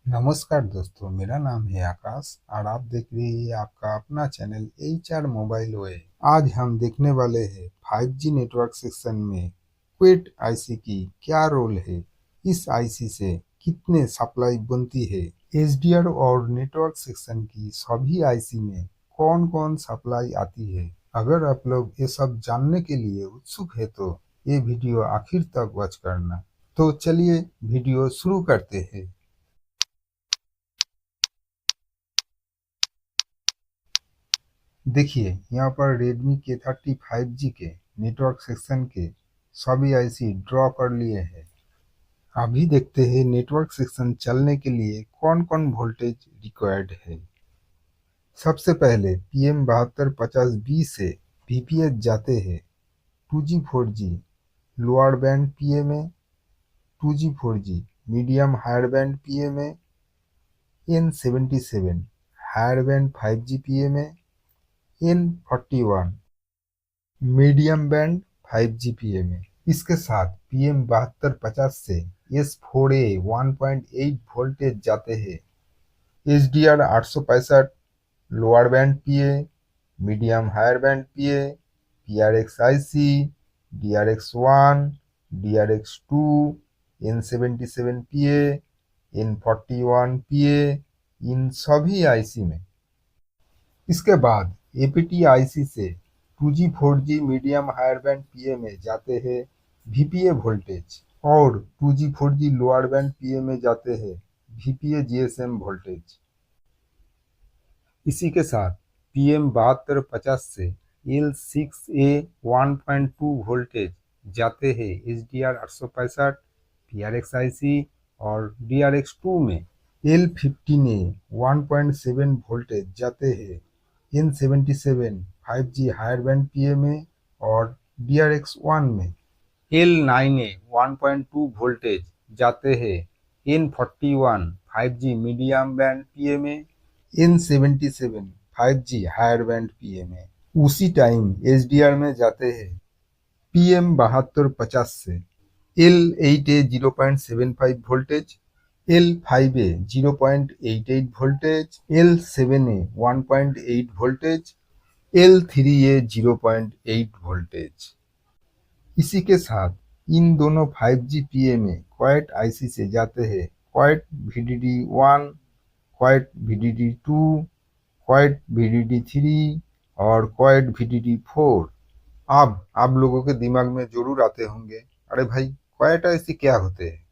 नमस्कार दोस्तों, मेरा नाम है आकाश और आप देख रहे हैं आपका अपना चैनल HR मोबाइल वे। आज हम देखने वाले हैं 5G नेटवर्क सेक्शन में क्विट आईसी की क्या रोल है, इस आईसी से कितने सप्लाई बनती है, एसडीआर और नेटवर्क सेक्शन की सभी आईसी में कौन कौन सप्लाई आती है। अगर आप लोग ये सब जानने के लिए उत्सुक है तो ये वीडियो आखिर तक वॉच करना। तो चलिए वीडियो शुरू करते हैं। देखिए यहाँ पर Redmi K30 5G के नेटवर्क सेक्शन के सभी आईसी ड्रॉ कर लिए हैं। अभी देखते हैं नेटवर्क सेक्शन चलने के लिए कौन कौन वोल्टेज रिक्वायर्ड है। सबसे पहले PM7250B से VPH जाते हैं 2G 4G lower band PA में, 2G 4G medium higher band PA में, N77 higher band 5G PA में, N41 मीडियम बैंड 5G में। इसके साथ PM7250 से S4A 1.8 वोल्टेज जाते हैं। HDR 865 lower band PA, medium higher band PA, PRX IC, DRX1, DRX2, N77 PA, N41 PA, इन सभी आईसी में। इसके बाद एपीटी आईसी से 2G 4G medium higher band पीए में जाते हैं वीपीए वोल्टेज और 2G 4G लोअर बैंड पीए में जाते हैं वीपीए जीएसएम वोल्टेज। इसी के साथ PM7250 से L6A 1.2 वोल्टेज जाते हैं HDR 865, PRX IC और DRX2 में। L15A 1.7 वोल्टेज जाते हैं N77 5G हायर बैंड पीए में और DRX1 में। L9A 1.2 वोल्टेज जाते हैं N41 5G मीडियम बैंड पीए में, N77 5G हायर बैंड पीए में। उसी टाइम एसडीआर में जाते हैं PM7250 से L8A 0.75 voltage, L5A 0.88 voltage, L7A 1.8 voltage, L3A 0.8 voltage. इसी के साथ इन दोनों 5G PA में क्वाइट आईसी से जाते हैं quite VDD1, quite VDD2, quite VDD3 और क्वाइट VDD4। अब आप लोगों के दिमाग में जरूर आते होंगे, अरे भाई क्वाइट आईसी क्या होते हैं।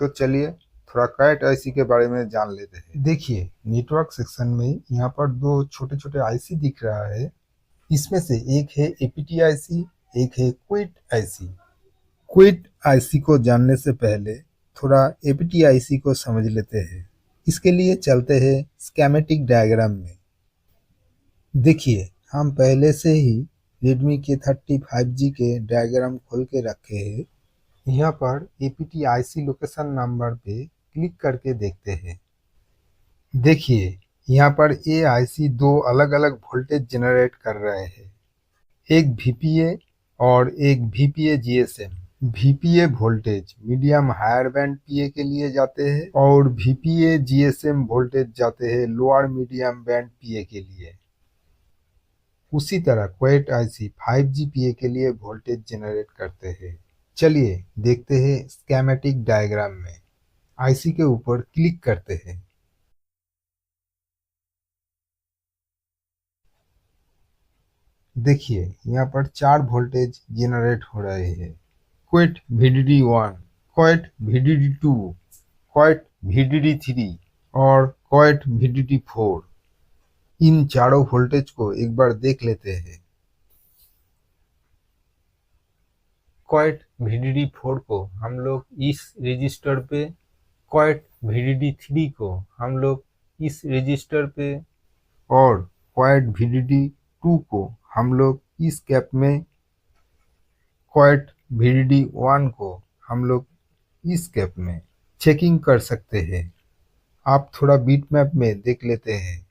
तो चलिए थोड़ा क्वाइट आईसी के बारे में जान लेते हैं। देखिए नेटवर्क सेक्शन में यहाँ पर दो छोटे छोटे आईसी दिख रहा है। इसमें से एक है एपीटी आईसी, एक है क्विट आईसी। क्विट आईसी को जानने से पहले थोड़ा एपीटी आईसी को समझ लेते हैं। इसके लिए चलते हैं स्कीमेटिक डायग्राम में। देखिए हम पहले से ही Redmi K30 5G के डायग्राम खोल के रखे हैं। यहाँ पर एपीटी आईसी लोकेशन नंबर पे क्लिक करके देखते हैं। देखिए यहाँ पर ये आईसी दो अलग अलग वोल्टेज जनरेट कर रहे हैं, एक वीपीए और एक VPA GSM. VPA voltage medium higher band PA के लिए जाते हैं और वीपीए जीएसएम वोल्टेज जाते हैं लोअर मीडियम बैंड पीए के लिए। उसी तरह क्वाइट आईसी 5G पीए के लिए वोल्टेज जनरेट करते हैं। चलिए देखते हैं स्कीमेटिक डायग्राम में। आईसी के ऊपर क्लिक करते हैं। देखिए यहाँ पर चार वोल्टेज जनरेट हो रहे हैं, quite VDD1, quite VDD2, quite VDD3 और क्वाइट VDD4। इन चारों वोल्टेज को एक बार देख लेते हैं। क्वाइट VDD4 को हम लोग इस रजिस्टर पे, क्वाइट VDD3 को हम लोग इस रजिस्टर पे और क्वाइट VDD2 को हम लोग इस कैप में, क्वाइट VDD1 को हम लोग इस कैप में चेकिंग कर सकते हैं। आप थोड़ा बीट मैप में देख लेते हैं।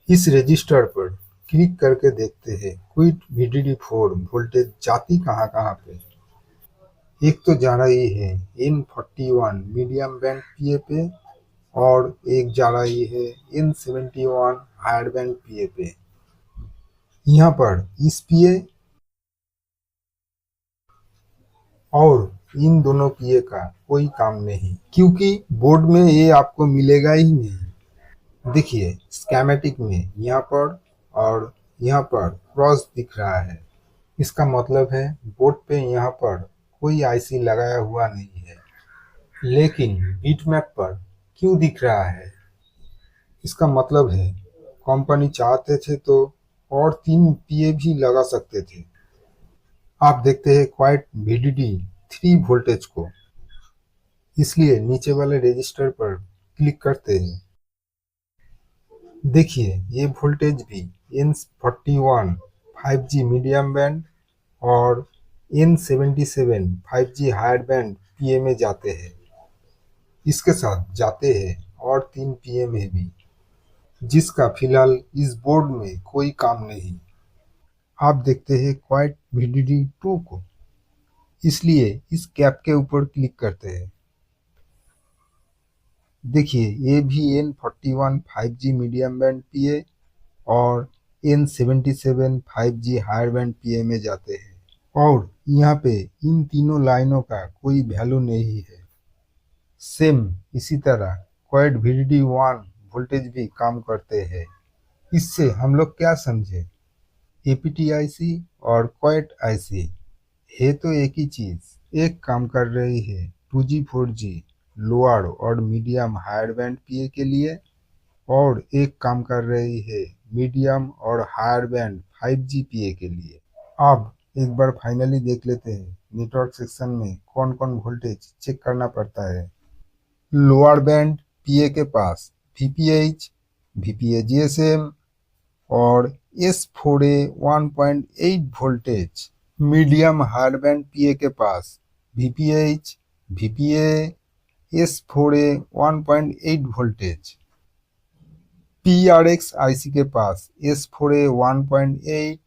इस रजिस्टर पर क्लिक करके देखते हैं क्विट VDD4 वोल्टेज जाती कहाँ कहाँ पे। एक तो जा रही है N41 मीडियम बैंड पीए पे और एक जा रही है N71 हायर बैंड पीए पे। यहाँ पर इस पीए और इन दोनों पीए का कोई काम नहीं, क्योंकि बोर्ड में ये आपको मिलेगा ही नहीं। देखिए स्कीमेटिक में यहाँ पर और यहाँ पर क्रॉस दिख रहा है, इसका मतलब है बोर्ड पे यहाँ पर कोई आईसी लगाया हुआ नहीं है। लेकिन बिटमैप पर क्यों दिख रहा है? इसका मतलब है कंपनी चाहते थे तो और 3 पीए भी लगा सकते थे। आप देखते हैं क्वाइट VDD 3 वोल्टेज को, इसलिए नीचे वाले रजिस्टर पर क्लिक करते हैं। देखिए ये वोल्टेज भी N41 5G मीडियम बैंड और N77 5G हायर बैंड पीए में जाते हैं। इसके साथ जाते हैं और 3 पीए में भी, जिसका फिलहाल इस बोर्ड में कोई काम नहीं। आप देखते हैं क्वाइट VDD 2 को, इसलिए इस कैप के ऊपर क्लिक करते हैं। देखिए ये भी N41 5G मीडियम बैंड पीए और N77 5G हायर बैंड पीए में जाते हैं, और यहाँ पे इन तीनों लाइनों का कोई वैल्यू नहीं है। सेम इसी तरह क्वाइट VDD1 वोल्टेज भी काम करते हैं। इससे हम लोग क्या समझे? एपीटी आईसी और क्वाइट आईसी है तो एक ही चीज, एक काम कर रही है 2G 4G लोअर और मीडियम हायर बैंड पीए के लिए, और एक काम कर रही है मीडियम और हायर बैंड 5G पीए के लिए। अब एक बार फाइनली देख लेते हैं नेटवर्क सेक्शन में कौन कौन वोल्टेज चेक करना पड़ता है। लोअर बैंड पीए के पास VPH, VPA GSM और S4A 1.8 voltage. Medium higher band PA के पास VPH, VPA, S4A 1.8 voltage. PRX IC के पास S4A 1.8,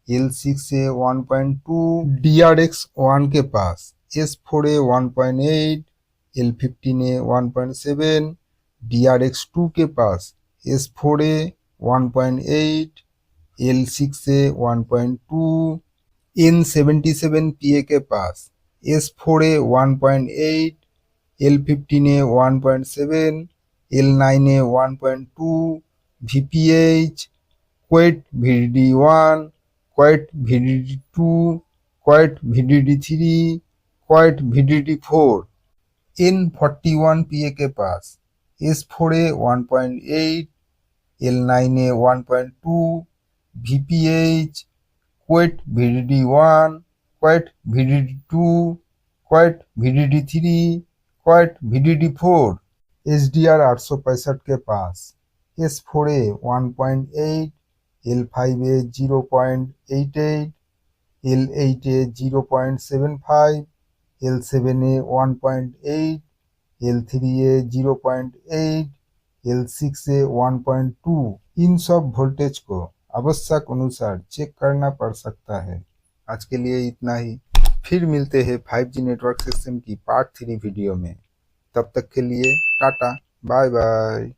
L6A 1.2, DRX 1 के पास S4A 1.8, L15A 1.7, DRX 2 के पास S4A 1.8, L6A 1.2, N77 पीए के पास S4A 1.8, L15A 1.7, L9A 1.2, VPH, quite VDD1, quite VDD2, quite VDD3, quite VDD4। N41 पीए के पास S4A 1.8, L9A 1.2, VPH, quite VDD1, quite VDD2, quite VDD3, quite VDD4। SDR 865 के पास S4A 1.8, L5A 0.88, L8A 0.75, L7A 1.8, L3A 0.8, L6A 1.2। इन सब voltage को आवश्यक अनुसार check करना पड़ सकता है। आज के लिए इतना ही, फिर मिलते हैं 5G नेटवर्क सिस्टम की पार्ट 3 वीडियो में। तब तक के लिए टाटा, बाय बाय।